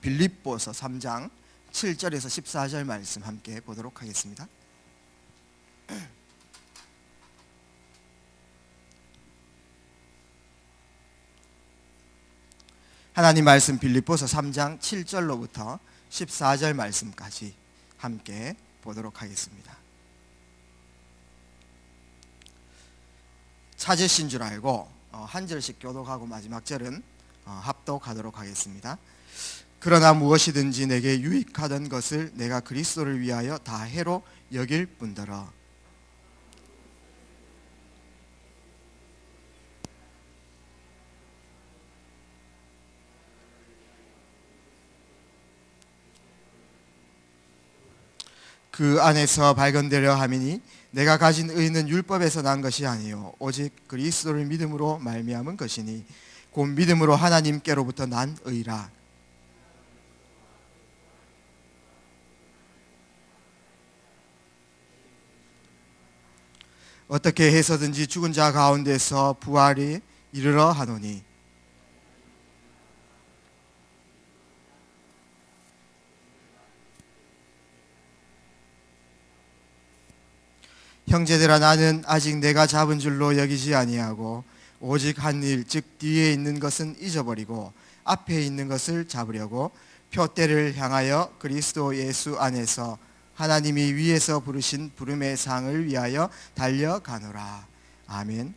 빌립보서 3장 7절에서 14절 말씀 함께 보도록 하겠습니다. 하나님 말씀 빌립보서 3장 7절로부터 14절 말씀까지 함께 보도록 하겠습니다. 찾으신 줄 알고 한 절씩 교독하고 마지막 절은 합독하도록 하겠습니다. 그러나 무엇이든지 내게 유익하던 것을 내가 그리스도를 위하여 다 해로 여길 뿐더러 그 안에서 발견되려 함이니 내가 가진 의는 율법에서 난 것이 아니요 오직 그리스도를 믿음으로 말미암은 것이니 곧 믿음으로 하나님께로부터 난 의라. 어떻게 해서든지 죽은 자 가운데서 부활이 이르러 하노니 형제들아 나는 아직 내가 잡은 줄로 여기지 아니하고 오직 한 일 즉 뒤에 있는 것은 잊어버리고 앞에 있는 것을 잡으려고 표대를 향하여 그리스도 예수 안에서 하나님이 위에서 부르신 부름의 상을 위하여 달려가노라. 아멘.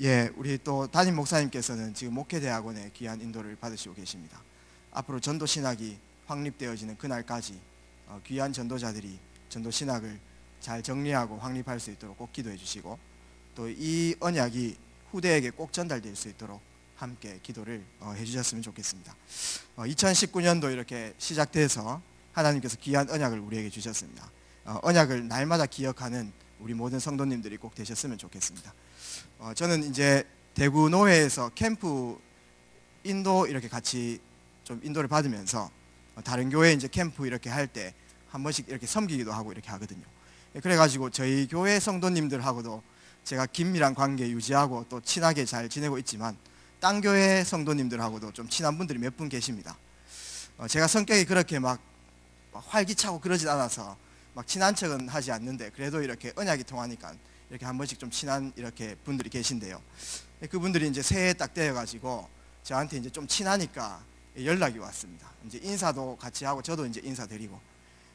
예, 우리 또 담임 목사님께서는 지금 목회대학원에 귀한 인도를 받으시고 계십니다. 앞으로 전도 신학이 확립되어지는 그날까지 귀한 전도자들이 전도 신학을 잘 정리하고 확립할 수 있도록 꼭 기도해 주시고 또 이 언약이 후대에게 꼭 전달될 수 있도록 함께 기도를 해주셨으면 좋겠습니다. 2019년도 이렇게 시작돼서 하나님께서 귀한 언약을 우리에게 주셨습니다. 언약을 날마다 기억하는 우리 모든 성도님들이 꼭 되셨으면 좋겠습니다. 저는 이제 대구 노회에서 캠프 인도 이렇게 같이 좀 인도를 받으면서 다른 교회 이제 캠프 이렇게 할 때 한 번씩 이렇게 섬기기도 하고 이렇게 하거든요. 그래가지고 저희 교회 성도님들하고도 제가 긴밀한 관계 유지하고 또 친하게 잘 지내고 있지만 딴 교회 성도님들하고도 좀 친한 분들이 몇 분 계십니다. 제가 성격이 그렇게 막 활기차고 그러진 않아서 막 친한 척은 하지 않는데 그래도 이렇게 언약이 통하니까 이렇게 한 번씩 좀 친한 이렇게 분들이 계신데요. 그분들이 이제 새해 딱 되어가지고 저한테 이제 좀 친하니까 연락이 왔습니다. 이제 인사도 같이 하고 저도 이제 인사드리고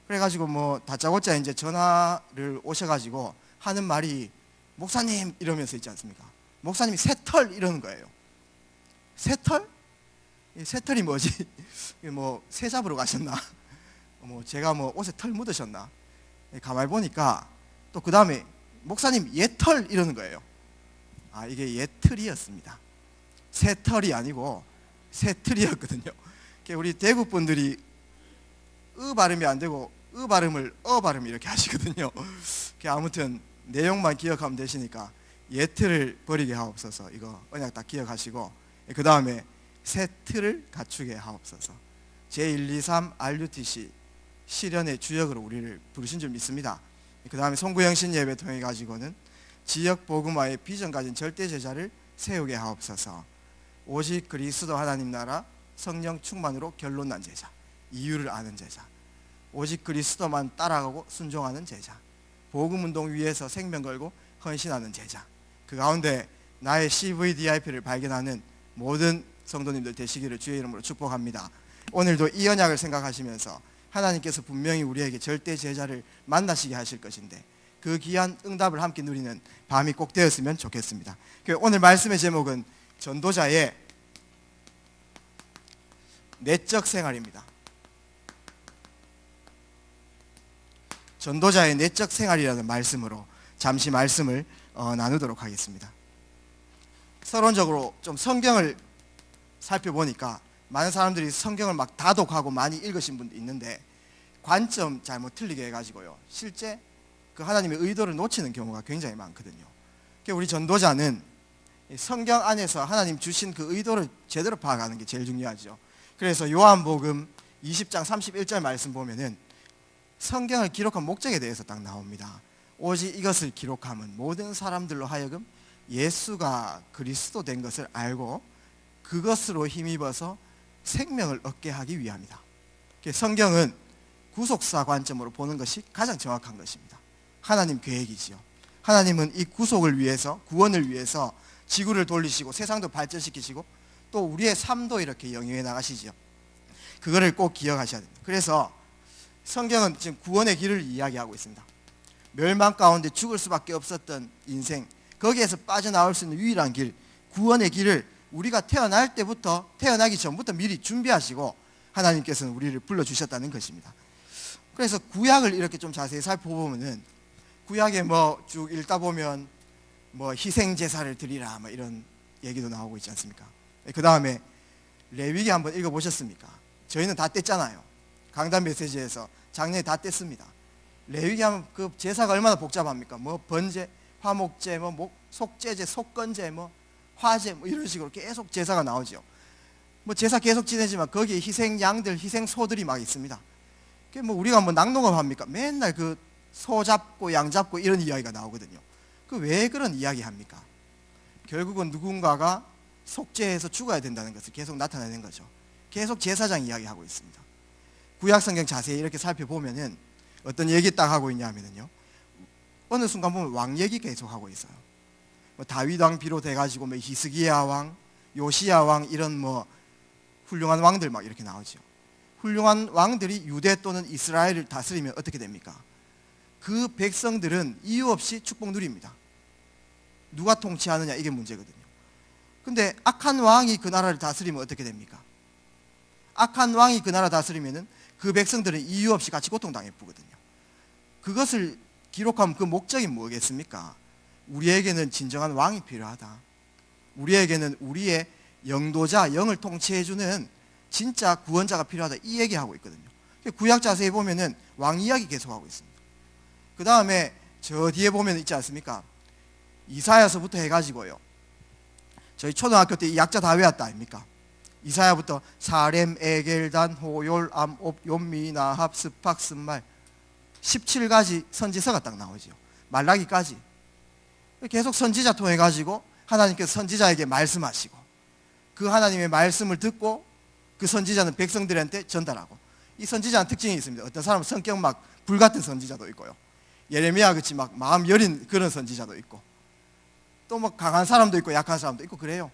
그래가지고 뭐 다짜고짜 이제 전화를 오셔가지고 하는 말이 목사님 이러면서 있지 않습니까? 목사님이 새털 이러는 거예요. 새털? 새털이 뭐지? 뭐 새 잡으러 가셨나? 뭐 제가 뭐 옷에 털 묻으셨나? 가만히 보니까 또 그 다음에 목사님 예털 이러는 거예요. 아 이게 예틀이었습니다. 새털이 아니고 새틀이었거든요. 우리 대구 분들이 으 발음이 안 되고 으 발음을 어 발음 이렇게 하시거든요. 아무튼 내용만 기억하면 되시니까 예틀을 버리게 하옵소서. 이거 언약 딱 기억하시고 그 다음에 새 틀을 갖추게 하옵소서. 제123 RUTC 실현의 주역으로 우리를 부르신 줄 믿습니다. 그 다음에 송구영신 예배 통해 가지고는 지역 복음화의 비전 가진 절대 제자를 세우게 하옵소서. 오직 그리스도 하나님 나라 성령 충만으로 결론난 제자, 이유를 아는 제자, 오직 그리스도만 따라가고 순종하는 제자, 복음운동 위에서 생명 걸고 헌신하는 제자, 그 가운데 나의 CVDIP를 발견하는 모든 성도님들 되시기를 주의 이름으로 축복합니다. 오늘도 이 언약을 생각하시면서 하나님께서 분명히 우리에게 절대 제자를 만나시게 하실 것인데 그 귀한 응답을 함께 누리는 밤이 꼭 되었으면 좋겠습니다. 오늘 말씀의 제목은 전도자의 내적 생활입니다. 전도자의 내적 생활이라는 말씀으로 잠시 말씀을 나누도록 하겠습니다. 서론적으로 좀 성경을 살펴보니까 많은 사람들이 성경을 막 다독하고 많이 읽으신 분도 있는데 관점 잘못 틀리게 해가지고요 실제 그 하나님의 의도를 놓치는 경우가 굉장히 많거든요. 우리 전도자는 성경 안에서 하나님 주신 그 의도를 제대로 파악하는 게 제일 중요하죠. 그래서 요한복음 20장 31절 말씀 보면은 성경을 기록한 목적에 대해서 딱 나옵니다. 오직 이것을 기록함은 모든 사람들로 하여금 예수가 그리스도 된 것을 알고 그것으로 힘입어서 생명을 얻게 하기 위함이다. 성경은 구속사 관점으로 보는 것이 가장 정확한 것입니다. 하나님 계획이지요. 하나님은 이 구속을 위해서, 구원을 위해서 지구를 돌리시고 세상도 발전시키시고 또 우리의 삶도 이렇게 영위해 나가시죠. 그거를 꼭 기억하셔야 됩니다. 그래서 성경은 지금 구원의 길을 이야기하고 있습니다. 멸망 가운데 죽을 수밖에 없었던 인생, 거기에서 빠져나올 수 있는 유일한 길, 구원의 길을 우리가 태어날 때부터, 태어나기 전부터 미리 준비하시고 하나님께서는 우리를 불러주셨다는 것입니다. 그래서 구약을 이렇게 좀 자세히 살펴보면은 구약에 뭐 쭉 읽다 보면 뭐 희생 제사를 드리라 뭐 이런 얘기도 나오고 있지 않습니까? 그 다음에 레위기 한번 읽어보셨습니까? 저희는 다 뗐잖아요. 강단 메시지에서 작년에 다 뗐습니다. 레위기 하면 그 제사가 얼마나 복잡합니까? 뭐 번제, 화목제, 뭐 속죄제, 속건제, 뭐 화제 뭐 이런 식으로 계속 제사가 나오죠. 뭐 제사 계속 지내지만 거기에 희생 양들, 희생 소들이 막 있습니다. 그 뭐 우리가 뭐 낙농업 합니까? 맨날 그 소 잡고 양 잡고 이런 이야기가 나오거든요. 그 왜 그런 이야기 합니까? 결국은 누군가가 속죄해서 죽어야 된다는 것을 계속 나타내는 거죠. 계속 제사장 이야기하고 있습니다. 구약 성경 자세히 이렇게 살펴보면은 어떤 얘기 딱 하고 있냐면요. 어느 순간 보면 왕 얘기 계속 하고 있어요. 뭐 다윗 왕 비롯해가지고 뭐 히스기야 왕, 요시야 왕 이런 뭐 훌륭한 왕들 막 이렇게 나오죠. 훌륭한 왕들이 유대 또는 이스라엘을 다스리면 어떻게 됩니까? 그 백성들은 이유 없이 축복 누립니다. 누가 통치하느냐 이게 문제거든요. 근데 악한 왕이 그 나라를 다스리면 어떻게 됩니까? 악한 왕이 그 나라 다스리면은 그 백성들은 이유 없이 같이 고통당해 보거든요. 그것을 기록하면 그 목적이 뭐겠습니까? 우리에게는 진정한 왕이 필요하다. 우리에게는 우리의 영도자, 영을 통치해주는 진짜 구원자가 필요하다. 이 얘기하고 있거든요. 구약 자세히 보면은 왕 이야기 계속하고 있습니다. 그 다음에 저 뒤에 보면 있지 않습니까? 이사야서부터 해가지고요. 저희 초등학교 때 이 약자 다 외웠다 아닙니까? 이사야부터 사렘, 에겔단, 호열, 암옵, 욤미, 나합, 스팍, 스말 17가지 선지서가 딱 나오죠. 말라기까지 계속 선지자 통해 가지고 하나님께서 선지자에게 말씀하시고 그 하나님의 말씀을 듣고 그 선지자는 백성들한테 전달하고. 이 선지자는 특징이 있습니다. 어떤 사람은 성격 막 불같은 선지자도 있고요. 예레미야 같이 막 마음 여린 그런 선지자도 있고 또 뭐 강한 사람도 있고 약한 사람도 있고 그래요.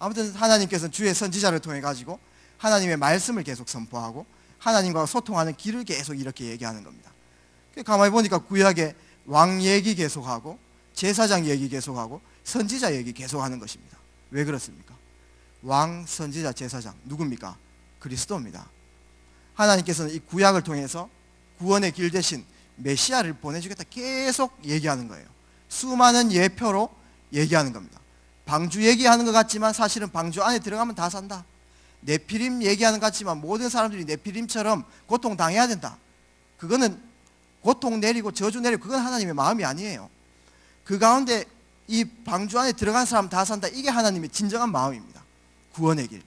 아무튼 하나님께서는 주의 선지자를 통해 가지고 하나님의 말씀을 계속 선포하고 하나님과 소통하는 길을 계속 이렇게 얘기하는 겁니다. 가만히 보니까 구약에 왕 얘기 계속하고 제사장 얘기 계속하고 선지자 얘기 계속하는 것입니다. 왜 그렇습니까? 왕, 선지자, 제사장 누굽니까? 그리스도입니다. 하나님께서는 이 구약을 통해서 구원의 길 대신 메시아를 보내주겠다 계속 얘기하는 거예요. 수많은 예표로 얘기하는 겁니다. 방주 얘기하는 것 같지만 사실은 방주 안에 들어가면 다 산다. 네피림 얘기하는 것 같지만 모든 사람들이 네피림처럼 고통당해야 된다. 그거는 고통 내리고 저주 내리고 그건 하나님의 마음이 아니에요. 그 가운데 이 방주 안에 들어간 사람 다 산다. 이게 하나님의 진정한 마음입니다. 구원의 길.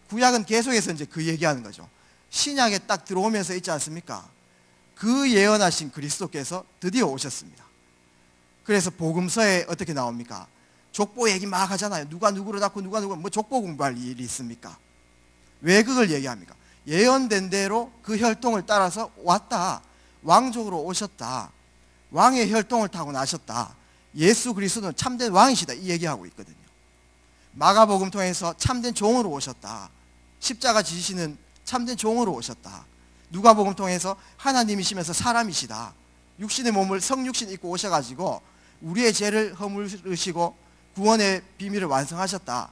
구약은 계속해서 이제 그 얘기하는 거죠. 신약에 딱 들어오면서 있지 않습니까? 그 예언하신 그리스도께서 드디어 오셨습니다. 그래서 복음서에 어떻게 나옵니까? 족보 얘기 막 하잖아요. 누가 누구를 낳고 누가 뭐 족보 공부할 일이 있습니까? 왜 그걸 얘기합니까? 예언된 대로 그 혈통을 따라서 왔다. 왕족으로 오셨다. 왕의 혈통을 타고 나셨다. 예수 그리스도는 참된 왕이시다. 이 얘기하고 있거든요. 마가복음 통해서 참된 종으로 오셨다. 십자가 지시는 참된 종으로 오셨다. 누가복음 통해서 하나님이시면서 사람이시다. 육신의 몸을 성육신 입고 오셔가지고 우리의 죄를 허물으시고 구원의 비밀을 완성하셨다.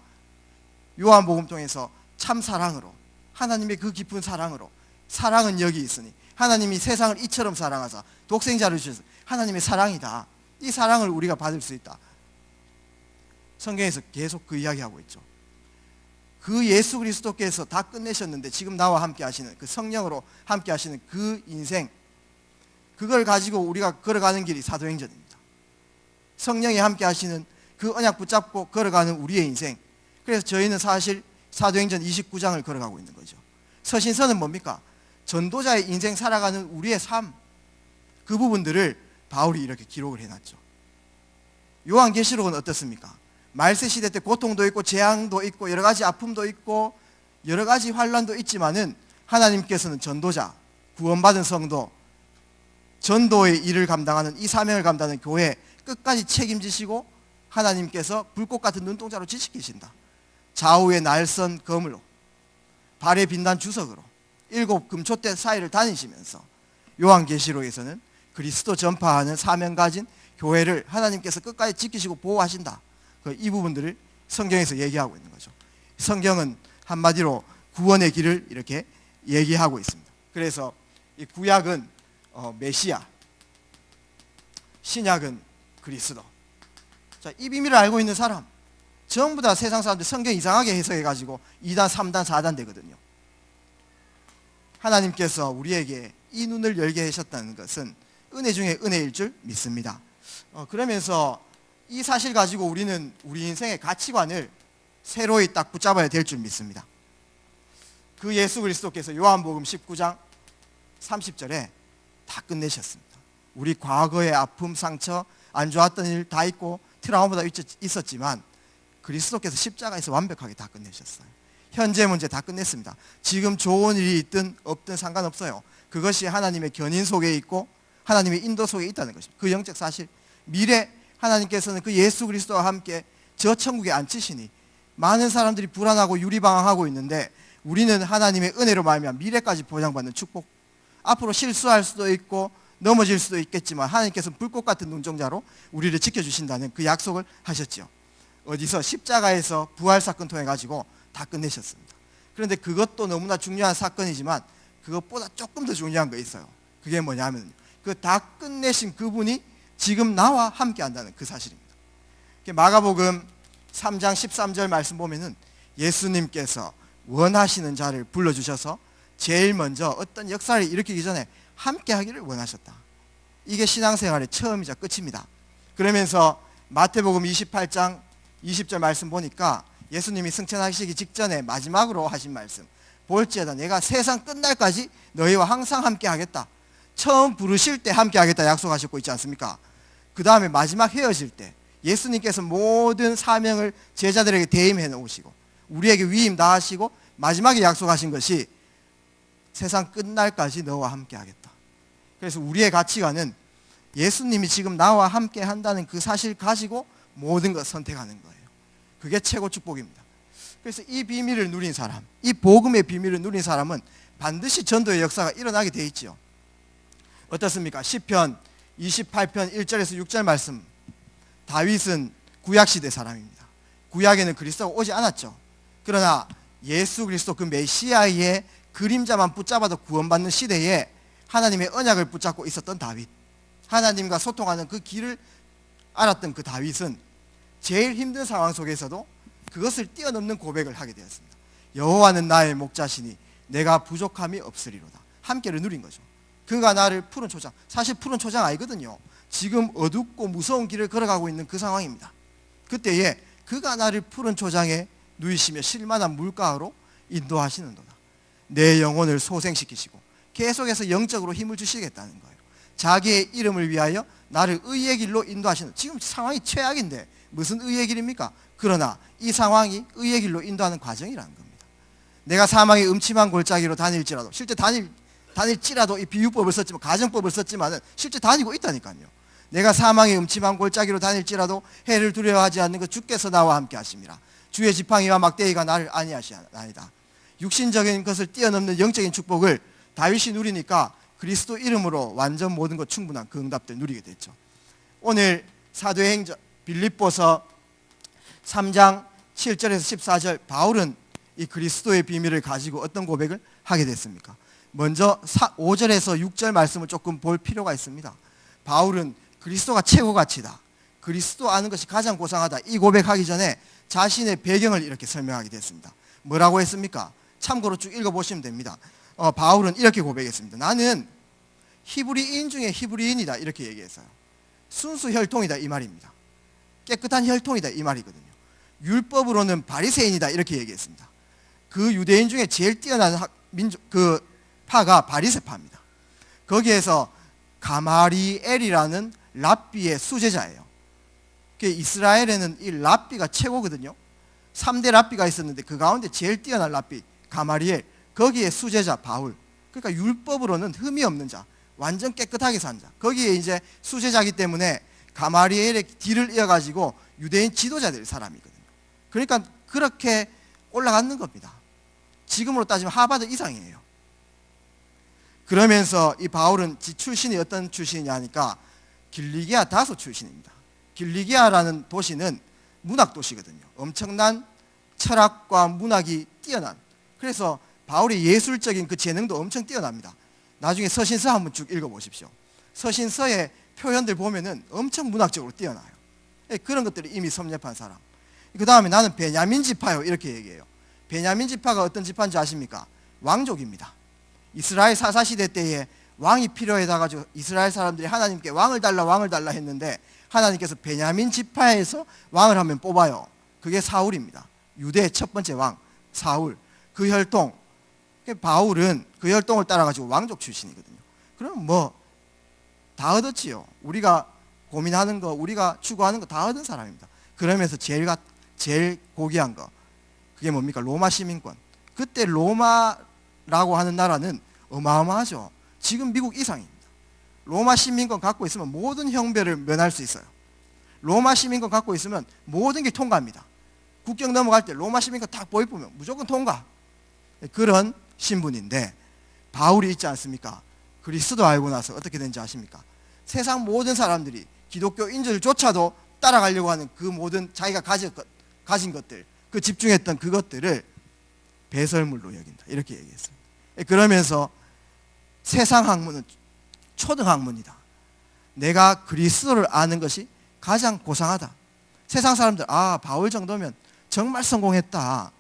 요한복음 통해서 참 사랑으로 하나님의 그 깊은 사랑으로 사랑은 여기 있으니 하나님이 세상을 이처럼 사랑하사 독생자를 주셔서 하나님의 사랑이다. 이 사랑을 우리가 받을 수 있다. 성경에서 계속 그 이야기하고 있죠. 그 예수 그리스도께서 다 끝내셨는데 지금 나와 함께 하시는 그 성령으로 함께 하시는 그 인생, 그걸 가지고 우리가 걸어가는 길이 사도행전입니다. 성령이 함께 하시는 그 언약 붙잡고 걸어가는 우리의 인생. 그래서 저희는 사실 사도행전 29장을 걸어가고 있는 거죠. 서신서는 뭡니까? 전도자의 인생 살아가는 우리의 삶, 그 부분들을 바울이 이렇게 기록을 해놨죠. 요한계시록은 어떻습니까? 말세 시대 때 고통도 있고 재앙도 있고 여러 가지 아픔도 있고 여러 가지 환란도 있지만은 하나님께서는 전도자, 구원받은 성도, 전도의 일을 감당하는 이 사명을 감당하는 교회 끝까지 책임지시고 하나님께서 불꽃 같은 눈동자로 지키신다. 좌우에 날선 검으로 발에 빛난 주석으로 7 금초대 사이를 다니시면서 요한계시록에서는 그리스도 전파하는 사명 가진 교회를 하나님께서 끝까지 지키시고 보호하신다. 이 부분들을 성경에서 얘기하고 있는 거죠. 성경은 한마디로 구원의 길을 이렇게 얘기하고 있습니다. 그래서 이 구약은 메시아, 신약은 그리스도. 자, 이 비밀을 알고 있는 사람 전부 다 세상 사람들 성경 이상하게 해석해가지고 2단, 3단, 4단 되거든요. 하나님께서 우리에게 이 눈을 열게 하셨다는 것은 은혜 중에 은혜일 줄 믿습니다. 그러면서 이 사실 가지고 우리는 우리 인생의 가치관을 새로이 딱 붙잡아야 될 줄 믿습니다. 그 예수 그리스도께서 요한복음 19장 30절에 다 끝내셨습니다. 우리 과거의 아픔, 상처, 안 좋았던 일 다 있고 트라우마도 있었지만 그리스도께서 십자가에서 완벽하게 다 끝내셨어요. 현재 문제 다 끝냈습니다. 지금 좋은 일이 있든 없든 상관없어요. 그것이 하나님의 견인 속에 있고 하나님의 인도 속에 있다는 것입니다. 그 영적 사실. 미래 하나님께서는 그 예수 그리스도와 함께 저 천국에 앉히시니 많은 사람들이 불안하고 유리방황하고 있는데 우리는 하나님의 은혜로 말미암아 미래까지 보장받는 축복. 앞으로 실수할 수도 있고 넘어질 수도 있겠지만 하나님께서는 불꽃 같은 눈동자로 우리를 지켜주신다는 그 약속을 하셨죠. 어디서? 십자가에서 부활사건 통해 가지고 다 끝내셨습니다. 그런데 그것도 너무나 중요한 사건이지만 그것보다 조금 더 중요한 거 있어요. 그게 뭐냐면 그 다 끝내신 그분이 지금 나와 함께 한다는 그 사실입니다. 마가복음 3장 13절 말씀 보면은 예수님께서 원하시는 자를 불러주셔서 제일 먼저 어떤 역사를 일으키기 전에 함께 하기를 원하셨다. 이게 신앙생활의 처음이자 끝입니다. 그러면서 마태복음 28장 20절 말씀 보니까 예수님이 승천하시기 직전에 마지막으로 하신 말씀, 볼지어다 내가 세상 끝날까지 너희와 항상 함께 하겠다. 처음 부르실 때 함께 하겠다 약속하셨고 있지 않습니까? 그 다음에 마지막 헤어질 때 예수님께서 모든 사명을 제자들에게 대임해 놓으시고 우리에게 위임 다하시고 마지막에 약속하신 것이 세상 끝날까지 너와 함께 하겠다. 그래서 우리의 가치관은 예수님이 지금 나와 함께 한다는 그 사실 가지고 모든 것 선택하는 거예요. 그게 최고 축복입니다. 그래서 이 비밀을 누린 사람, 이 복음의 비밀을 누린 사람은 반드시 전도의 역사가 일어나게 돼 있죠. 어떻습니까? 시편 28편 1절에서 6절 말씀. 다윗은 구약시대 사람입니다. 구약에는 그리스도가 오지 않았죠. 그러나 예수 그리스도 그 메시아의 그림자만 붙잡아도 구원받는 시대에 하나님의 언약을 붙잡고 있었던 다윗, 하나님과 소통하는 그 길을 알았던 그 다윗은 제일 힘든 상황 속에서도 그것을 뛰어넘는 고백을 하게 되었습니다. 여호와는 나의 목자시니 내가 부족함이 없으리로다. 함께를 누린 거죠. 그가 나를 푸른 초장, 사실 푸른 초장 아니거든요. 지금 어둡고 무서운 길을 걸어가고 있는 그 상황입니다. 그때에 그가 나를 푸른 초장에 누이시며 실만한 물가로 인도하시는도다. 내 영혼을 소생시키시고 계속해서 영적으로 힘을 주시겠다는 거예요. 자기의 이름을 위하여 나를 의의 길로 인도하시는, 지금 상황이 최악인데 무슨 의의 길입니까? 그러나 이 상황이 의의 길로 인도하는 과정이라는 겁니다. 내가 사망의 음침한 골짜기로 다닐지라도, 실제 다닐지라도 이 비유법을 썼지만, 가정법을 썼지만 실제 다니고 있다니까요. 내가 사망의 음침한 골짜기로 다닐지라도 해를 두려워하지 않는 그 주께서 나와 함께 하심이라. 주의 지팡이와 막대기가 나를 안위하시나이다. 육신적인 것을 뛰어넘는 영적인 축복을 다윗이 누리니까 그리스도 이름으로 완전 모든 것 충분한 그 응답들 누리게 됐죠. 오늘 사도행전 빌립보서 3장 7절에서 14절 바울은 이 그리스도의 비밀을 가지고 어떤 고백을 하게 됐습니까? 먼저 5절에서 6절 말씀을 조금 볼 필요가 있습니다. 바울은 그리스도가 최고 가치다, 그리스도 아는 것이 가장 고상하다, 이 고백하기 전에 자신의 배경을 이렇게 설명하게 됐습니다. 뭐라고 했습니까? 참고로 쭉 읽어보시면 됩니다. 바울은 이렇게 고백했습니다. 나는 히브리인 중에 히브리인이다, 이렇게 얘기했어요. 순수 혈통이다, 이 말입니다. 깨끗한 혈통이다, 이 말이거든요. 율법으로는 바리새인이다, 이렇게 얘기했습니다. 그 유대인 중에 제일 뛰어난 그 파가 바리새파입니다. 거기에서 가마리엘이라는 랍비의 수제자예요. 이스라엘에는 이 랍비가 최고거든요. 3대 랍비가 있었는데 그 가운데 제일 뛰어난 랍비 가마리엘, 거기에 수제자 바울, 그러니까 율법으로는 흠이 없는 자, 완전 깨끗하게 산 자, 거기에 이제 수제자기 때문에 가마리엘의 뒤를 이어가지고 유대인 지도자들의 사람이거든요. 그러니까 그렇게 올라가는 겁니다. 지금으로 따지면 하버드 이상이에요. 그러면서 이 바울은 지 출신이 어떤 출신이냐 하니까 길리기아 다소 출신입니다. 길리기아라는 도시는 문학 도시거든요. 엄청난 철학과 문학이 뛰어난, 그래서 바울의 예술적인 그 재능도 엄청 뛰어납니다. 나중에 서신서 한번 쭉 읽어보십시오. 서신서의 표현들 보면은 엄청 문학적으로 뛰어나요. 그런 것들이 이미 섭렵한 사람. 그 다음에 나는 베냐민 지파요, 이렇게 얘기해요. 베냐민 지파가 어떤 지파인지 아십니까? 왕족입니다. 이스라엘 사사시대 때에 왕이 필요해가지고 이스라엘 사람들이 하나님께 왕을 달라 했는데 하나님께서 베냐민 지파에서 왕을 한 명 뽑아요. 그게 사울입니다. 유대의 첫 번째 왕 사울. 그 혈통, 바울은 그 혈통을 따라가지고 왕족 출신이거든요. 그럼 뭐 다 얻었지요. 우리가 고민하는 거, 우리가 추구하는 거 다 얻은 사람입니다. 그러면서 제일 고귀한 거, 그게 뭡니까? 로마 시민권. 그때 로마라고 하는 나라는 어마어마하죠. 지금 미국 이상입니다. 로마 시민권 갖고 있으면 모든 형벌을 면할 수 있어요. 로마 시민권 갖고 있으면 모든 게 통과합니다. 국경 넘어갈 때 로마 시민권 딱 보이면 무조건 통과. 그런 신분인데 바울이 있지 않습니까? 그리스도 알고 나서 어떻게 된지 아십니까? 세상 모든 사람들이 기독교인들조차도 따라가려고 하는 그 모든 자기가 가진 것들, 그 집중했던 그것들을 배설물로 여긴다, 이렇게 얘기했습니다. 그러면서 세상 학문은 초등학문이다. 내가 그리스도를 아는 것이 가장 고상하다. 세상 사람들, 바울 정도면 정말 성공했다,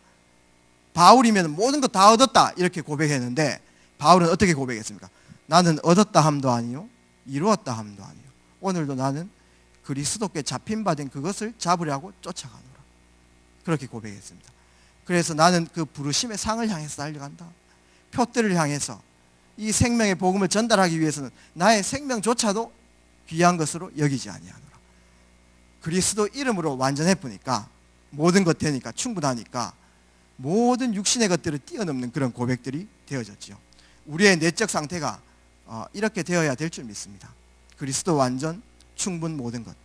바울이면 모든 거 다 얻었다, 이렇게 고백했는데 바울은 어떻게 고백했습니까? 나는 얻었다 함도 아니요 이루었다 함도 아니요 오늘도 나는 그리스도께 잡힌 바 된 그것을 잡으려고 쫓아가노라, 그렇게 고백했습니다. 그래서 나는 그 부르심의 상을 향해서 달려간다. 표대를 향해서 이 생명의 복음을 전달하기 위해서는 나의 생명조차도 귀한 것으로 여기지 아니하노라. 그리스도 이름으로 완전해보니까 모든 것 되니까, 충분하니까 모든 육신의 것들을 뛰어넘는 그런 고백들이 되어졌죠. 우리의 내적 상태가 이렇게 되어야 될 줄 믿습니다. 그리스도 완전, 충분, 모든 것.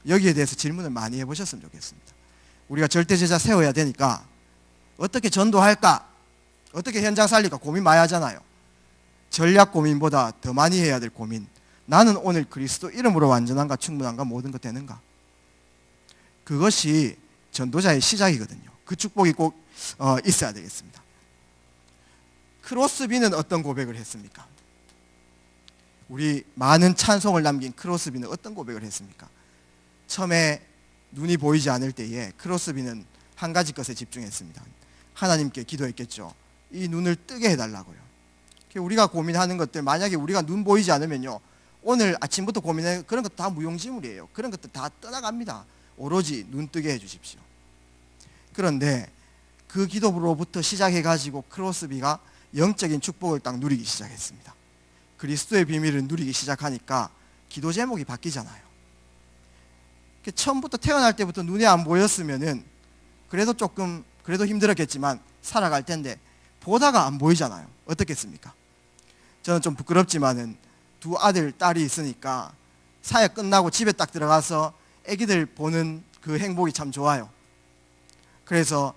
여기에 대해서 질문을 많이 해보셨으면 좋겠습니다. 우리가 절대제자 세워야 되니까 어떻게 전도할까, 어떻게 현장 살릴까 고민 많이 하잖아요. 전략 고민보다 더 많이 해야 될 고민, 나는 오늘 그리스도 이름으로 완전한가, 충분한가, 모든 것 되는가. 그것이 전도자의 시작이거든요. 그 축복이 꼭 있어야 되겠습니다. 크로스비는 어떤 고백을 했습니까? 우리 많은 찬송을 남긴 크로스비는 어떤 고백을 했습니까? 처음에 눈이 보이지 않을 때에 크로스비는 한 가지 것에 집중했습니다. 하나님께 기도했겠죠. 이 눈을 뜨게 해달라고요. 우리가 고민하는 것들, 만약에 우리가 눈 보이지 않으면요, 오늘 아침부터 고민해, 그런 것도 다 무용지물이에요. 그런 것들 다 떠나갑니다. 오로지 눈 뜨게 해주십시오. 그런데 그 기도로부터 시작해가지고 크로스비가 영적인 축복을 딱 누리기 시작했습니다. 그리스도의 비밀을 누리기 시작하니까 기도 제목이 바뀌잖아요. 처음부터 태어날 때부터 눈에 안 보였으면은 그래도 힘들었겠지만 살아갈 텐데 보다가 안 보이잖아요. 어떻겠습니까? 저는 좀 부끄럽지만은 두 아들, 딸이 있으니까 사역 끝나고 집에 딱 들어가서 애기들 보는 그 행복이 참 좋아요. 그래서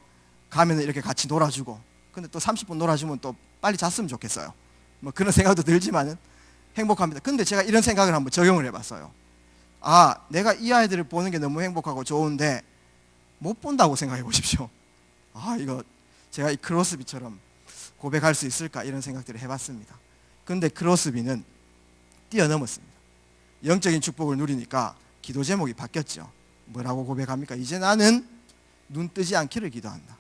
가면 이렇게 같이 놀아주고, 근데 또 30분 놀아주면 또 빨리 잤으면 좋겠어요. 뭐 그런 생각도 들지만은 행복합니다. 근데 제가 이런 생각을 한번 적용을 해봤어요. 내가 이 아이들을 보는 게 너무 행복하고 좋은데 못 본다고 생각해 보십시오. 이거 제가 이 크로스비처럼 고백할 수 있을까, 이런 생각들을 해봤습니다. 근데 크로스비는 뛰어넘었습니다. 영적인 축복을 누리니까 기도 제목이 바뀌었죠. 뭐라고 고백합니까? 이제 나는 눈 뜨지 않기를 기도한다.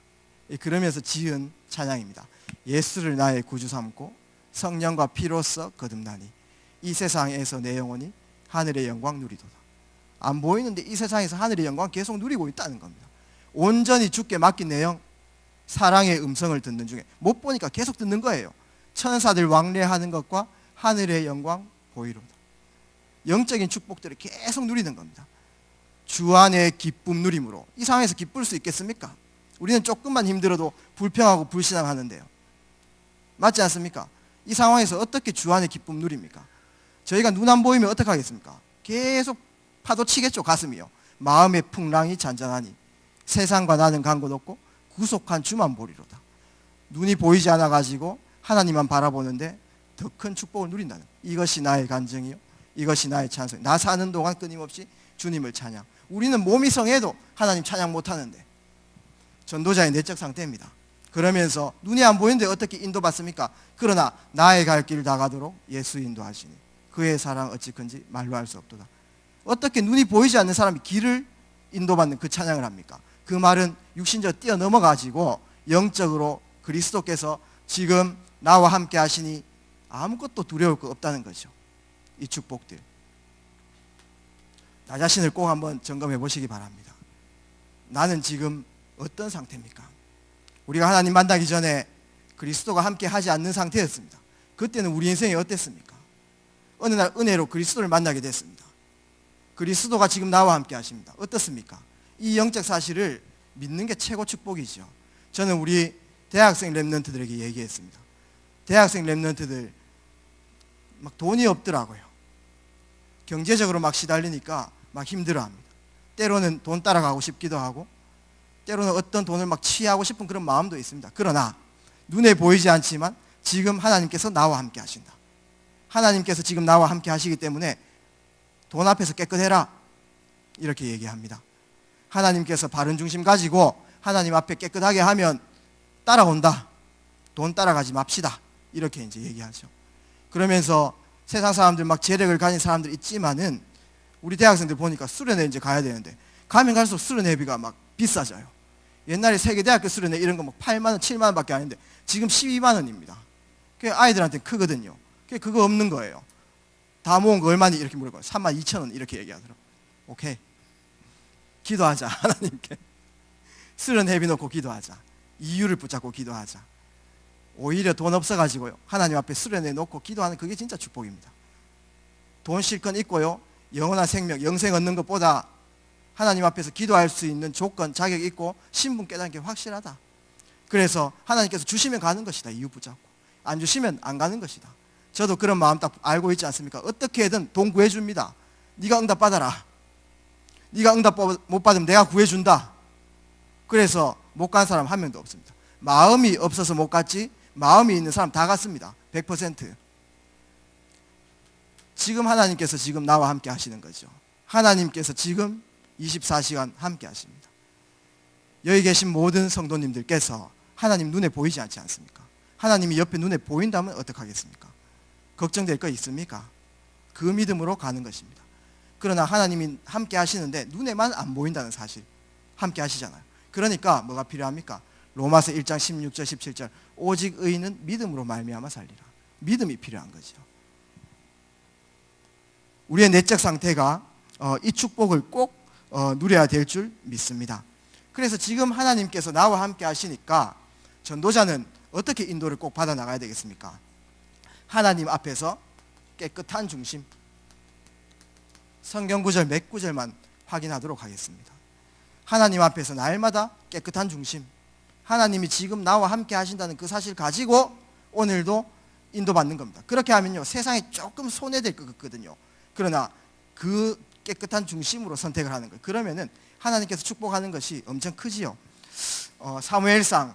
그러면서 지은 찬양입니다. 예수를 나의 구주 삼고 성령과 피로써 거듭나니 이 세상에서 내 영혼이 하늘의 영광 누리도다. 안 보이는데 이 세상에서 하늘의 영광 계속 누리고 있다는 겁니다. 온전히 주께 맡긴 내 영, 사랑의 음성을 듣는 중에, 못 보니까 계속 듣는 거예요. 천사들 왕래하는 것과 하늘의 영광 보이로다. 영적인 축복들을 계속 누리는 겁니다. 주 안의 기쁨 누림으로. 이 상황에서 기쁠 수 있겠습니까? 우리는 조금만 힘들어도 불평하고 불신앙하는데요. 맞지 않습니까? 이 상황에서 어떻게 주 안의 기쁨 누립니까? 저희가 눈 안 보이면 어떻게 하겠습니까? 계속 파도 치겠죠. 가슴이요. 마음의 풍랑이 잔잔하니 세상과 나는 간 곳 없고 구속한 주만 보리로다. 눈이 보이지 않아가지고 하나님만 바라보는데 더 큰 축복을 누린다는, 이것이 나의 간증이요, 이것이 나의 찬송. 나 사는 동안 끊임없이 주님을 찬양. 우리는 몸이 성해도 하나님 찬양 못하는데, 전도자의 내적 상태입니다. 그러면서 눈이 안 보이는데 어떻게 인도받습니까? 그러나 나의 갈 길 다 가도록 예수 인도하시니 그의 사랑 어찌 큰지 말로 할 수 없도다. 어떻게 눈이 보이지 않는 사람이 길을 인도받는 그 찬양을 합니까? 그 말은 육신적 뛰어넘어가지고 영적으로 그리스도께서 지금 나와 함께 하시니 아무것도 두려울 거 없다는 거죠. 이 축복들, 나 자신을 꼭 한번 점검해 보시기 바랍니다. 나는 지금 어떤 상태입니까? 우리가 하나님 만나기 전에 그리스도가 함께 하지 않는 상태였습니다. 그때는 우리 인생이 어땠습니까? 어느 날 은혜로 그리스도를 만나게 됐습니다. 그리스도가 지금 나와 함께 하십니다. 어떻습니까? 이 영적 사실을 믿는 게 최고 축복이죠. 저는 우리 대학생 랩런트들에게 얘기했습니다. 대학생 랩런트들 막 돈이 없더라고요. 경제적으로 막 시달리니까 막 힘들어합니다. 때로는 돈 따라가고 싶기도 하고, 때로는 어떤 돈을 막 취하고 싶은 그런 마음도 있습니다. 그러나 눈에 보이지 않지만 지금 하나님께서 나와 함께 하신다. 하나님께서 지금 나와 함께 하시기 때문에 돈 앞에서 깨끗해라, 이렇게 얘기합니다. 하나님께서 바른 중심 가지고 하나님 앞에 깨끗하게 하면 따라온다. 돈 따라가지 맙시다, 이렇게 이제 얘기하죠. 그러면서 세상 사람들 막 재력을 가진 사람들 있지만은 우리 대학생들 보니까 수련회 이제 가야 되는데 가면 갈수록 수련회비가 막 비싸져요. 옛날에 세계대학교 수련회 이런 거 막 8만 원, 7만 원밖에 안 했는데 지금 12만 원입니다. 그게 아이들한테 크거든요. 그거 없는 거예요. 다 모은 거 얼마니? 이렇게 물어봐요. 3만 2천 원 이렇게 얘기하더라고요. 오케이, 기도하자. 하나님께 수련회비 놓고 기도하자. 이유를 붙잡고 기도하자. 오히려 돈 없어가지고요, 하나님 앞에 수련회 놓고 기도하는, 그게 진짜 축복입니다. 돈 실컷 있고요, 영원한 생명, 영생 얻는 것보다 하나님 앞에서 기도할 수 있는 조건, 자격 있고 신분 깨닫는 게 확실하다. 그래서 하나님께서 주시면 가는 것이다. 이유 붙잡고. 안 주시면 안 가는 것이다. 저도 그런 마음 딱 알고 있지 않습니까? 어떻게든 돈 구해줍니다. 네가 응답 받아라. 네가 응답 못 받으면 내가 구해준다. 그래서 못 간 사람 한 명도 없습니다. 마음이 없어서 못 갔지, 마음이 있는 사람 다 갔습니다. 100%. 지금 하나님께서 지금 나와 함께 하시는 거죠. 하나님께서 지금 24시간 함께 하십니다. 여기 계신 모든 성도님들께서 하나님 눈에 보이지 않지 않습니까? 하나님이 옆에 눈에 보인다면 어떡하겠습니까? 걱정될 거 있습니까? 그 믿음으로 가는 것입니다. 그러나 하나님이 함께 하시는데 눈에만 안 보인다는 사실, 함께 하시잖아요. 그러니까 뭐가 필요합니까? 로마서 1장 16절 17절 오직 의인은 믿음으로 말미암아 살리라. 믿음이 필요한 거죠. 우리의 내적 상태가 이 축복을 꼭 누려야 될 줄 믿습니다. 그래서 지금 하나님께서 나와 함께 하시니까 전도자는 어떻게 인도를 꼭 받아 나가야 되겠습니까? 하나님 앞에서 깨끗한 중심, 성경 구절 몇 구절만 확인하도록 하겠습니다. 하나님 앞에서 날마다 깨끗한 중심, 하나님이 지금 나와 함께 하신다는 그 사실 가지고 오늘도 인도받는 겁니다. 그렇게 하면요, 세상에 조금 손해될 것 같거든요. 그러나 그 깨끗한 중심으로 선택을 하는 거예요. 그러면은 하나님께서 축복하는 것이 엄청 크지요. 사무엘상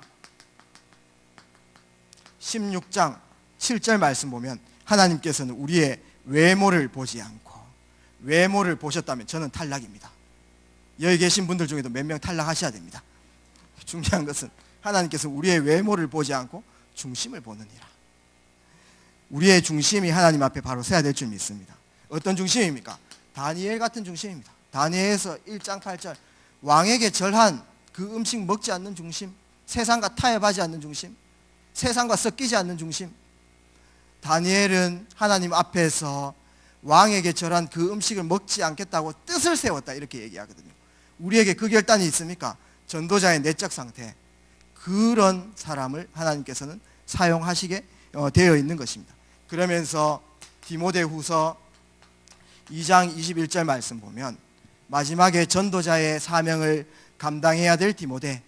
16장 7절 말씀 보면 하나님께서는 우리의 외모를 보지 않고, 외모를 보셨다면 저는 탈락입니다. 여기 계신 분들 중에도 몇 명 탈락하셔야 됩니다. 중요한 것은 하나님께서 우리의 외모를 보지 않고 중심을 보느니라. 우리의 중심이 하나님 앞에 바로 서야 될 줄 믿습니다. 어떤 중심입니까? 다니엘 같은 중심입니다. 다니엘에서 1장 8절 왕에게 절한 그 음식 먹지 않는 중심, 세상과 타협하지 않는 중심, 세상과 섞이지 않는 중심. 다니엘은 하나님 앞에서 왕에게 절한 그 음식을 먹지 않겠다고 뜻을 세웠다, 이렇게 얘기하거든요. 우리에게 그 결단이 있습니까? 전도자의 내적 상태, 그런 사람을 하나님께서는 사용하시게 되어 있는 것입니다. 그러면서 디모데후서 2장 21절 말씀 보면 마지막에 전도자의 사명을 감당해야 될 디모데,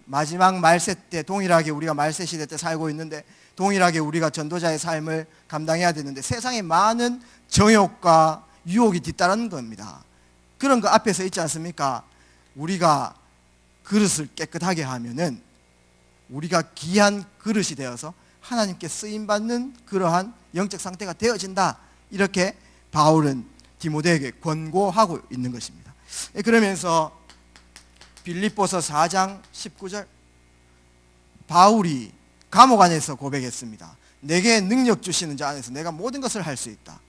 마지막 말세 때 동일하게 우리가 말세 시대 때 살고 있는데 동일하게 우리가 전도자의 삶을 감당해야 되는데 세상에 많은 정욕과 유혹이 뒤따르는 겁니다. 그런 거 앞에 서 있지 않습니까? 우리가 그릇을 깨끗하게 하면은 우리가 귀한 그릇이 되어서 하나님께 쓰임받는 그러한 영적 상태가 되어진다. 이렇게 바울은 디모데에게 권고하고 있는 것입니다. 그러면서 빌립보서 4장 19절, 바울이 감옥 안에서 고백했습니다. 내게 능력 주시는 자 안에서 내가 모든 것을 할 수 있다.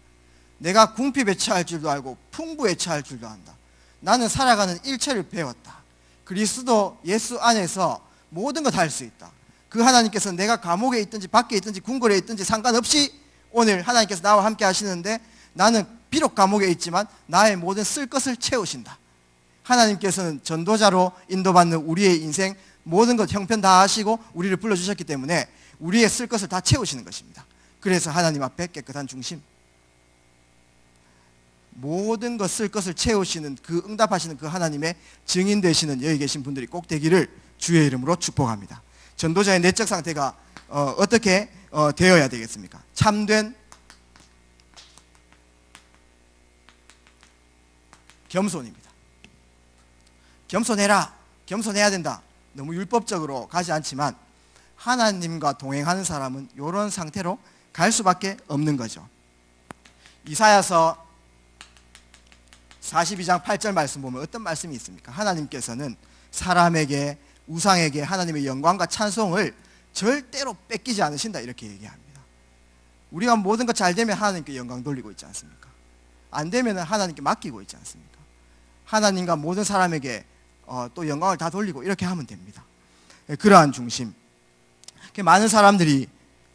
내가 궁핍에 처할 줄도 알고 풍부에 처할 줄도 안다. 나는 살아가는 일체를 배웠다. 그리스도 예수 안에서 모든 것 할 수 있다. 그 하나님께서 내가 감옥에 있든지 밖에 있든지 궁궐에 있든지 상관없이 오늘 하나님께서 나와 함께 하시는데 나는 비록 감옥에 있지만 나의 모든 쓸 것을 채우신다. 하나님께서는 전도자로 인도받는 우리의 인생 모든 것 형편 다 하시고 우리를 불러주셨기 때문에 우리의 쓸 것을 다 채우시는 것입니다. 그래서 하나님 앞에 깨끗한 중심, 모든 것 쓸 것을 채우시는 그 응답하시는 그 하나님의 증인 되시는 여기 계신 분들이 꼭 되기를 주의 이름으로 축복합니다. 전도자의 내적 상태가 어떻게 되어야 되겠습니까? 참된 겸손입니다. 겸손해라, 겸손해야 된다. 너무 율법적으로 가지 않지만 하나님과 동행하는 사람은 이런 상태로 갈 수밖에 없는 거죠. 이사야서 42장 8절 말씀 보면 어떤 말씀이 있습니까? 하나님께서는 사람에게, 우상에게 하나님의 영광과 찬송을 절대로 뺏기지 않으신다, 이렇게 얘기합니다. 우리가 모든 것 잘 되면 하나님께 영광 돌리고 있지 않습니까? 안 되면 하나님께 맡기고 있지 않습니까? 하나님과 모든 사람에게 또 영광을 다 돌리고 이렇게 하면 됩니다. 그러한 중심. 많은 사람들이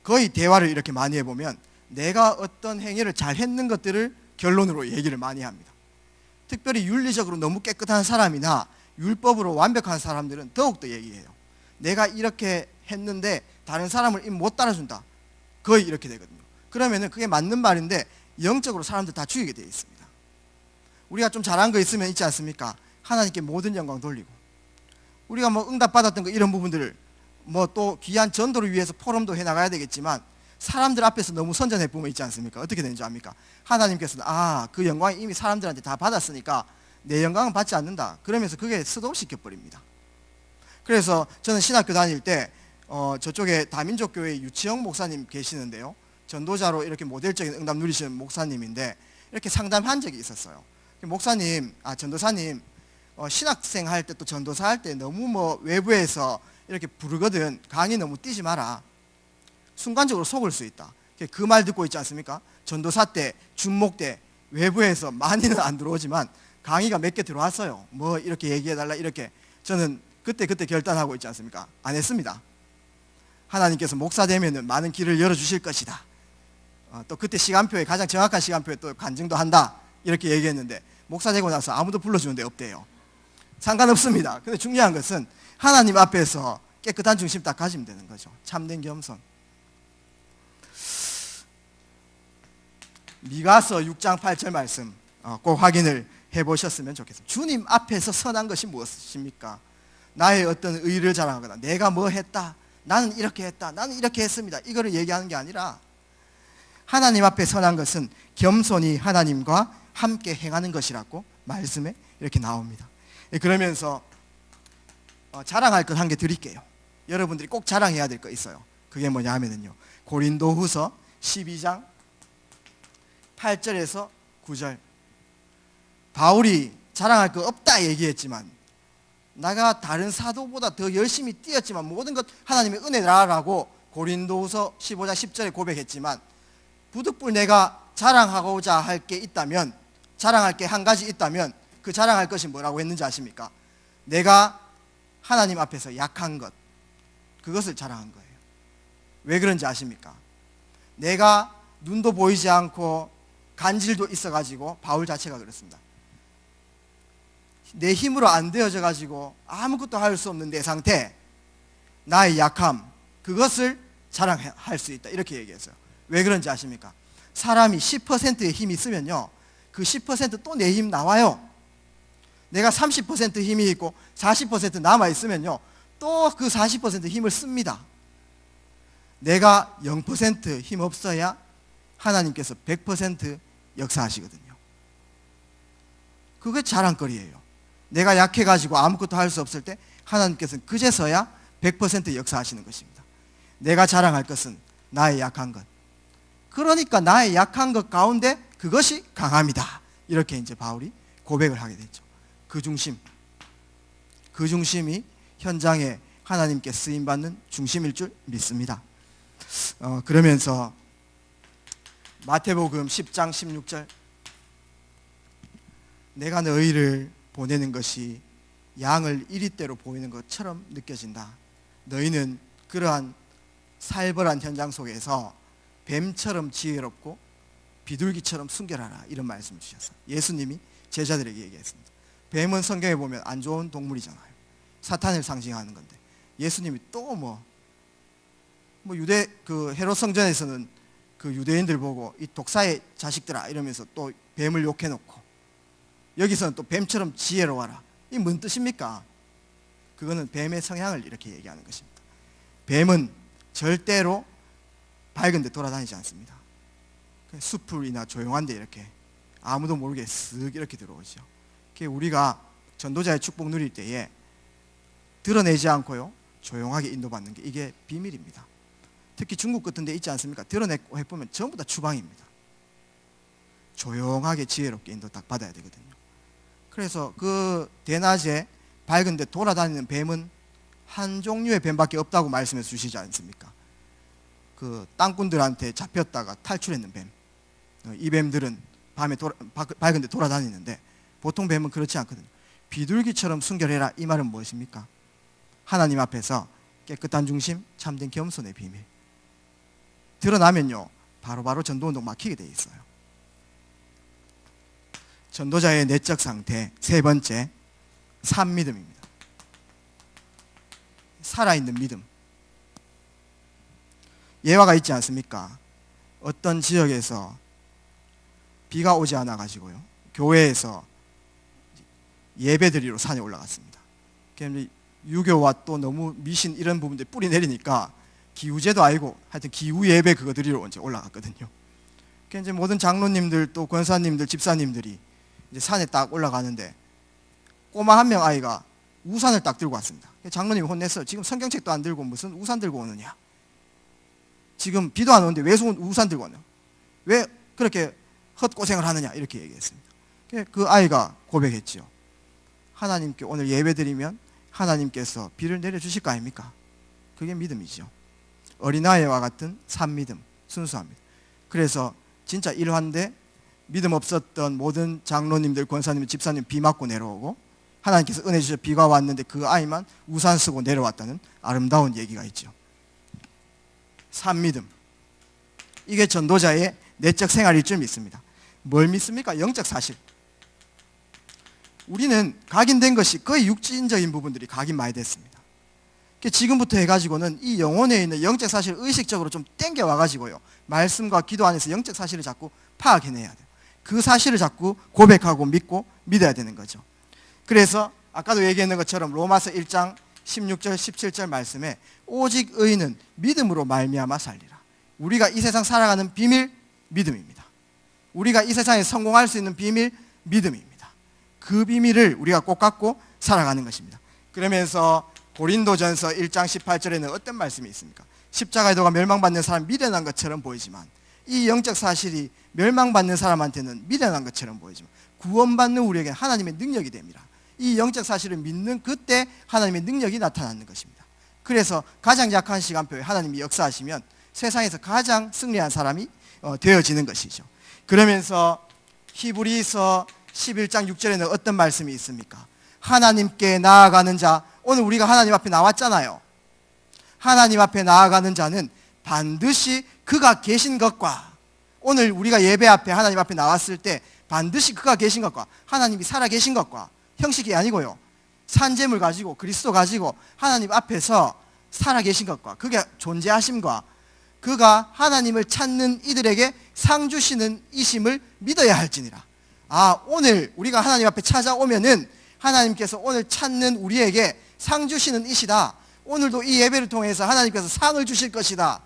거의 대화를 이렇게 많이 해보면 내가 어떤 행위를 잘 했는 것들을 결론으로 얘기를 많이 합니다. 특별히 윤리적으로 너무 깨끗한 사람이나 율법으로 완벽한 사람들은 더욱더 얘기해요. 내가 이렇게 했는데 다른 사람을 못 따라준다. 거의 이렇게 되거든요. 그러면은 그게 맞는 말인데 영적으로 사람들 다 죽이게 되어 있습니다. 우리가 좀 잘한 거 있으면 있지 않습니까? 하나님께 모든 영광 돌리고, 우리가 뭐 응답받았던 거 이런 부분들을 뭐 또 귀한 전도를 위해서 포럼도 해나가야 되겠지만 사람들 앞에서 너무 선전해 보면 있지 않습니까? 어떻게 되는지 압니까? 하나님께서는 그 영광이 이미 사람들한테 다 받았으니까 내 영광은 받지 않는다. 그러면서 그게 스톱시켜버립니다. 그래서 저는 신학교 다닐 때 저쪽에 다민족교회 유치영 목사님 계시는데요, 전도자로 이렇게 모델적인 응답 누리시는 목사님인데 이렇게 상담한 적이 있었어요. 목사님, 전도사님, 신학생 할 때 또 전도사 할 때 너무 뭐 외부에서 이렇게 부르거든. 강의 너무 뛰지 마라. 순간적으로 속을 수 있다. 그 말 듣고 있지 않습니까? 전도사 때, 준목 때 외부에서 많이는 안 들어오지만 강의가 몇 개 들어왔어요. 뭐 이렇게 얘기해달라, 이렇게. 저는 그때 결단하고 있지 않습니까? 안 했습니다. 하나님께서 목사 되면은 많은 길을 열어주실 것이다. 또 그때 시간표에, 가장 정확한 시간표에 또 간증도 한다, 이렇게 얘기했는데 목사 되고 나서 아무도 불러주는 데 없대요. 상관없습니다. 근데 중요한 것은 하나님 앞에서 깨끗한 중심 딱 가지면 되는 거죠. 참된 겸손. 미가서 6장 8절 말씀 꼭 확인을 해보셨으면 좋겠습니다. 주님 앞에서 선한 것이 무엇입니까? 나의 어떤 의를 자랑하거나 내가 뭐 했다, 나는 이렇게 했다, 나는 이렇게 했습니다, 이거를 얘기하는 게 아니라 하나님 앞에 선한 것은 겸손히 하나님과 함께 행하는 것이라고 말씀에 이렇게 나옵니다. 그러면서 자랑할 것 한 개 드릴게요. 여러분들이 꼭 자랑해야 될 거 있어요. 그게 뭐냐 하면요, 고린도후서 12장 8절에서 9절. 바울이 자랑할 거 없다 얘기했지만, 내가 다른 사도보다 더 열심히 뛰었지만 모든 것 하나님의 은혜라라고 고린도후서 15장 10절에 고백했지만, 부득불 내가 자랑하고자 할 게 있다면, 자랑할 게 한 가지 있다면 그 자랑할 것이 뭐라고 했는지 아십니까? 내가 하나님 앞에서 약한 것, 그것을 자랑한 거예요. 왜 그런지 아십니까? 내가 눈도 보이지 않고 간질도 있어가지고, 바울 자체가 그렇습니다. 내 힘으로 안 되어져 가지고 아무것도 할 수 없는 내 상태, 나의 약함, 그것을 자랑할 수 있다, 이렇게 얘기했어요. 왜 그런지 아십니까? 사람이 10%의 힘이 있으면요, 그 10% 또 내 힘 나와요. 내가 30% 힘이 있고 40% 남아있으면요, 또 그 40% 힘을 씁니다. 내가 0% 힘 없어야 하나님께서 100% 역사하시거든요. 그게 자랑거리예요. 내가 약해가지고 아무것도 할 수 없을 때 하나님께서는 그제서야 100% 역사하시는 것입니다. 내가 자랑할 것은 나의 약한 것. 그러니까 나의 약한 것 가운데 그것이 강함이다. 이렇게 이제 바울이 고백을 하게 됐죠. 그 중심이 현장에 하나님께 쓰임받는 중심일 줄 믿습니다. 그러면서 마태복음 10장 16절, 내가 너희를 보내는 것이 양을 이리대로 보이는 것처럼 느껴진다. 너희는 그러한 살벌한 현장 속에서 뱀처럼 지혜롭고 비둘기처럼 순결하라, 이런 말씀을 주셨어요. 예수님이 제자들에게 얘기했습니다. 뱀은 성경에 보면 안 좋은 동물이잖아요. 사탄을 상징하는 건데, 예수님이 또 유대 헤롯 성전에서는 그 유대인들 보고 이 독사의 자식들아 이러면서 또 뱀을 욕해놓고, 여기서는 또 뱀처럼 지혜로워라. 이 뭔 뜻입니까? 그거는 뱀의 성향을 이렇게 얘기하는 것입니다. 뱀은 절대로 밝은 데 돌아다니지 않습니다. 숲이나 조용한 데 이렇게 아무도 모르게 쓱 이렇게 들어오죠. 우리가 전도자의 축복 누릴 때에 드러내지 않고요, 조용하게 인도받는 게 이게 비밀입니다. 특히 중국 같은 데 있지 않습니까? 드러내고 해보면 전부 다 추방입니다. 조용하게 지혜롭게 인도 딱 받아야 되거든요. 그래서 그 대낮에 밝은 데 돌아다니는 뱀은 한 종류의 뱀밖에 없다고 말씀해 주시지 않습니까? 그 땅꾼들한테 잡혔다가 탈출했는 뱀, 이 뱀들은 밤에 밝은 데 돌아다니는데 보통 뱀은 그렇지 않거든요. 비둘기처럼 순결해라, 이 말은 무엇입니까? 하나님 앞에서 깨끗한 중심, 참된 겸손의 비밀 드러나면요, 바로바로 전도운동 막히게 돼 있어요. 전도자의 내적 상태, 세 번째, 산믿음입니다. 살아있는 믿음. 예화가 있지 않습니까? 어떤 지역에서 비가 오지 않아 가지고요, 교회에서 예배드리러 산에 올라갔습니다. 유교와 또 너무 미신 이런 부분들 뿌리 내리니까 기우제도 아니고 하여튼 기우 예배 그거 드리러 이제 올라갔거든요. 이제 모든 장로님들 또 권사님들 집사님들이 이제 산에 딱 올라가는데 꼬마 한 명 아이가 우산을 딱 들고 왔습니다. 장로님이 혼냈어요. 지금 성경책도 안 들고 무슨 우산 들고 오느냐? 지금 비도 안 오는데 왜 우산 들고 오냐? 왜 그렇게 헛고생을 하느냐? 이렇게 얘기했습니다. 그 아이가 고백했죠. 하나님께 오늘 예배드리면 하나님께서 비를 내려주실 거 아닙니까? 그게 믿음이죠. 어린아이와 같은 산믿음, 순수합니다. 그래서 진짜 일환데 믿음 없었던 모든 장로님들, 권사님, 집사님 비 맞고 내려오고, 하나님께서 은혜 주셔서 비가 왔는데 그 아이만 우산 쓰고 내려왔다는 아름다운 얘기가 있죠. 산믿음, 이게 전도자의 내적 생활일 줄 믿습니다. 뭘 믿습니까? 영적 사실. 우리는 각인된 것이 거의 육신적인 부분들이 각인 많이 됐습니다. 지금부터 해가지고는 이 영혼에 있는 영적 사실을 의식적으로 좀 땡겨와가지고요, 말씀과 기도 안에서 영적 사실을 자꾸 파악해내야 돼요. 그 사실을 자꾸 고백하고 믿고 믿어야 되는 거죠. 그래서 아까도 얘기했는 것처럼 로마서 1장 16절 17절 말씀에 오직 의인은 믿음으로 말미암아 살리라. 우리가 이 세상 살아가는 비밀, 믿음입니다. 우리가 이 세상에 성공할 수 있는 비밀, 믿음입니다. 그 비밀을 우리가 꼭 갖고 살아가는 것입니다. 그러면서 고린도전서 1장 18절에는 어떤 말씀이 있습니까? 십자가의 도가 멸망받는 사람 미련한 것처럼 보이지만, 이 영적 사실이 멸망받는 사람한테는 미련한 것처럼 보이지만 구원받는 우리에게 하나님의 능력이 됩니다. 이 영적 사실을 믿는 그때 하나님의 능력이 나타나는 것입니다. 그래서 가장 약한 시간표에 하나님이 역사하시면 세상에서 가장 승리한 사람이 되어지는 것이죠. 그러면서 히브리서 11장 6절에는 어떤 말씀이 있습니까? 하나님께 나아가는 자, 오늘 우리가 하나님 앞에 나왔잖아요. 하나님 앞에 나아가는 자는 반드시 그가 계신 것과, 오늘 우리가 예배 앞에 하나님 앞에 나왔을 때 반드시 그가 계신 것과, 하나님이 살아 계신 것과, 형식이 아니고요, 산재물 가지고 그리스도 가지고 하나님 앞에서 살아 계신 것과, 그게 존재하심과, 그가 하나님을 찾는 이들에게 상 주시는 이심을 믿어야 할지니라. 오늘 우리가 하나님 앞에 찾아오면은 하나님께서 오늘 찾는 우리에게 상 주시는 이시다. 오늘도 이 예배를 통해서 하나님께서 상을 주실 것이다.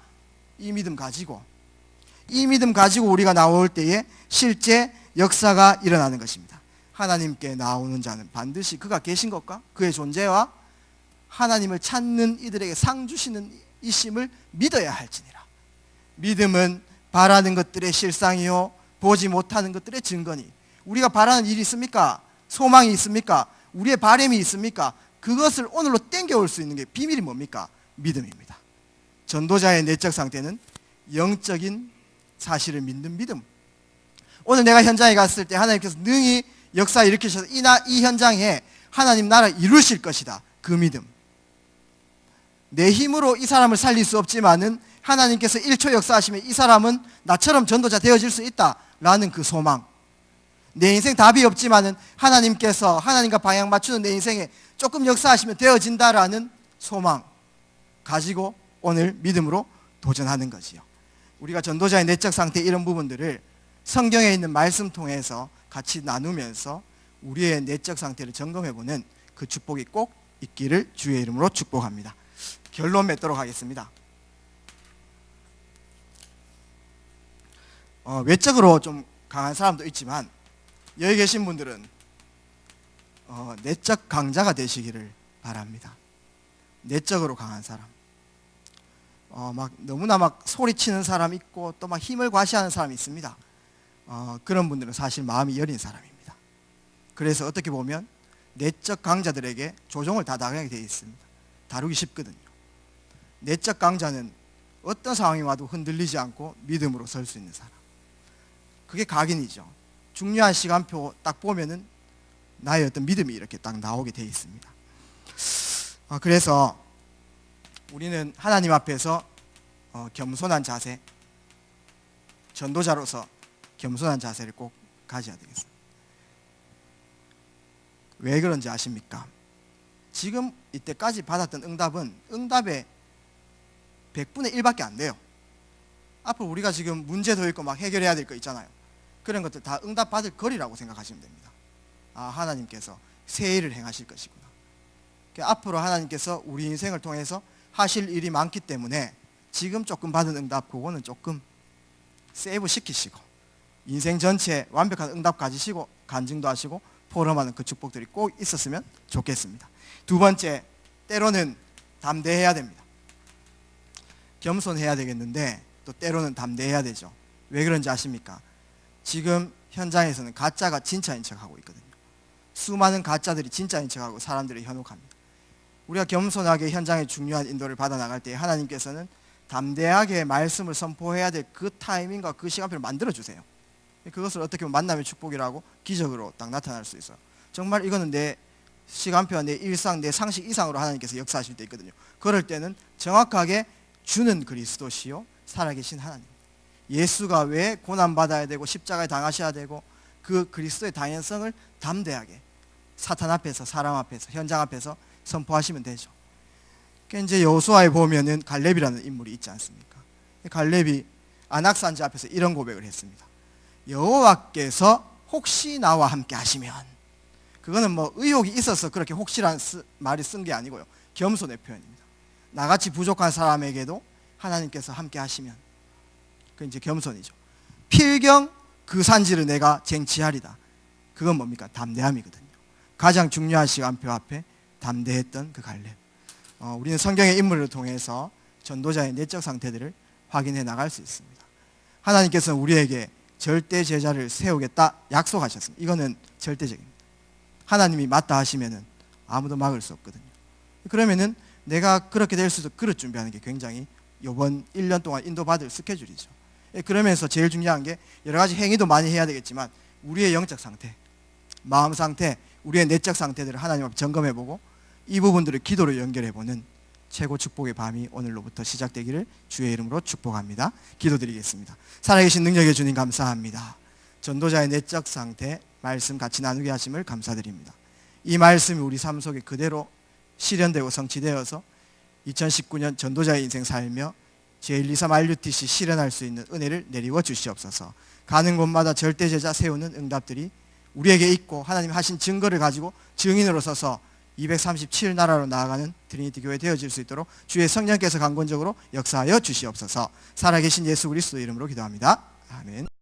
이 믿음 가지고 우리가 나올 때에 실제 역사가 일어나는 것입니다. 하나님께 나오는 자는 반드시 그가 계신 것과 그의 존재와 하나님을 찾는 이들에게 상 주시는 이심을 믿어야 할지니라. 믿음은 바라는 것들의 실상이요 보지 못하는 것들의 증거니. 우리가 바라는 일이 있습니까? 소망이 있습니까? 우리의 바람이 있습니까? 그것을 오늘로 땡겨올 수 있는 게 비밀이 뭡니까? 믿음입니다. 전도자의 내적 상태는 영적인 사실을 믿는 믿음. 오늘 내가 현장에 갔을 때 하나님께서 능히 역사 일으키셔서 이 현장에 하나님 나라 이루실 것이다. 그 믿음. 내 힘으로 이 사람을 살릴 수 없지만은 하나님께서 1초 역사하시면 이 사람은 나처럼 전도자 되어질 수 있다라는 그 소망. 내 인생 답이 없지만은 하나님께서 하나님과 방향 맞추는 내 인생에 조금 역사하시면 되어진다라는 소망 가지고 오늘 믿음으로 도전하는 거지요. 우리가 전도자의 내적 상태 이런 부분들을 성경에 있는 말씀 통해서 같이 나누면서 우리의 내적 상태를 점검해보는 그 축복이 꼭 있기를 주의 이름으로 축복합니다. 결론 맺도록 하겠습니다. 외적으로 좀 강한 사람도 있지만 여기 계신 분들은 내적 강자가 되시기를 바랍니다. 내적으로 강한 사람. 너무나 소리치는 사람 있고 또 힘을 과시하는 사람이 있습니다. 그런 분들은 사실 마음이 여린 사람입니다. 그래서 어떻게 보면 내적 강자들에게 조종을 다 당하게 되어 있습니다. 다루기 쉽거든요. 내적 강자는 어떤 상황이 와도 흔들리지 않고 믿음으로 설 수 있는 사람. 그게 각인이죠. 중요한 시간표 딱 보면은 나의 어떤 믿음이 이렇게 딱 나오게 되어 있습니다. 그래서 우리는 하나님 앞에서 겸손한 자세, 전도자로서 겸손한 자세를 꼭 가져야 되겠습니다. 왜 그런지 아십니까? 지금 이때까지 받았던 응답의 100분의 1밖에 안 돼요. 앞으로 우리가 지금 문제도 있고 해결해야 될 거 있잖아요. 그런 것들 다 응답받을 거리라고 생각하시면 됩니다. 하나님께서 새 일을 행하실 것이구나. 앞으로 하나님께서 우리 인생을 통해서 하실 일이 많기 때문에 지금 조금 받은 응답 그거는 조금 세이브 시키시고 인생 전체에 완벽한 응답 가지시고 간증도 하시고 포럼하는 그 축복들이 꼭 있었으면 좋겠습니다. 두 번째, 때로는 담대해야 됩니다. 겸손해야 되겠는데 또 때로는 담대해야 되죠. 왜 그런지 아십니까? 지금 현장에서는 가짜가 진짜인 척하고 있거든요. 수많은 가짜들이 진짜인 척하고 사람들을 현혹합니다. 우리가 겸손하게 현장의 중요한 인도를 받아 나갈 때 하나님께서는 담대하게 말씀을 선포해야 될 그 타이밍과 그 시간표를 만들어주세요. 그것을 어떻게 보면 만남의 축복이라고 기적으로 딱 나타날 수 있어요. 정말 이거는 내 시간표와 내 일상, 내 상식 이상으로 하나님께서 역사하실 때 있거든요. 그럴 때는 정확하게 주는 그리스도시요 살아계신 하나님, 예수가 왜 고난받아야 되고 십자가에 당하셔야 되고 그 그리스도의 당연성을 담대하게 사탄 앞에서, 사람 앞에서, 현장 앞에서 선포하시면 되죠. 그러니까 이제 여호수아에 보면은 갈렙이라는 인물이 있지 않습니까? 갈렙이 안악산지 앞에서 이런 고백을 했습니다. 여호와께서 혹시 나와 함께 하시면, 그거는 의혹이 있어서 그렇게 혹시라는 말을 쓴 게 아니고요, 겸손의 표현입니다. 나같이 부족한 사람에게도 하나님께서 함께 하시면 그 이제 겸손이죠. 필경 그 산지를 내가 쟁취하리다. 그건 뭡니까? 담대함이거든요. 가장 중요한 시간표 앞에 담대했던 그 갈렙. 우리는 성경의 인물을 통해서 전도자의 내적 상태들을 확인해 나갈 수 있습니다. 하나님께서는 우리에게 절대 제자를 세우겠다 약속하셨습니다. 이거는 절대적입니다. 하나님이 맞다 하시면은 아무도 막을 수 없거든요. 그러면은 내가 그렇게 될 수도 그릇 준비하는 게 굉장히 이번 1년 동안 인도받을 스케줄이죠. 그러면서 제일 중요한 게 여러 가지 행위도 많이 해야 되겠지만 우리의 영적 상태, 마음 상태, 우리의 내적 상태들을 하나님 앞에 점검해보고 이 부분들을 기도로 연결해보는 최고 축복의 밤이 오늘로부터 시작되기를 주의 이름으로 축복합니다. 기도드리겠습니다. 살아계신 능력의 주님 감사합니다. 전도자의 내적 상태 말씀 같이 나누게 하심을 감사드립니다. 이 말씀이 우리 삶 속에 그대로 실현되고 성취되어서 2019년 전도자의 인생 살며 제123 RUTC 실현할 수 있는 은혜를 내리워 주시옵소서. 가는 곳마다 절대 제자 세우는 응답들이 우리에게 있고 하나님 하신 증거를 가지고 증인으로 서서 237나라로 나아가는 트리니티 교회 되어질 수 있도록 주의 성령께서 강권적으로 역사하여 주시옵소서. 살아계신 예수 그리스도 이름으로 기도합니다. 아멘.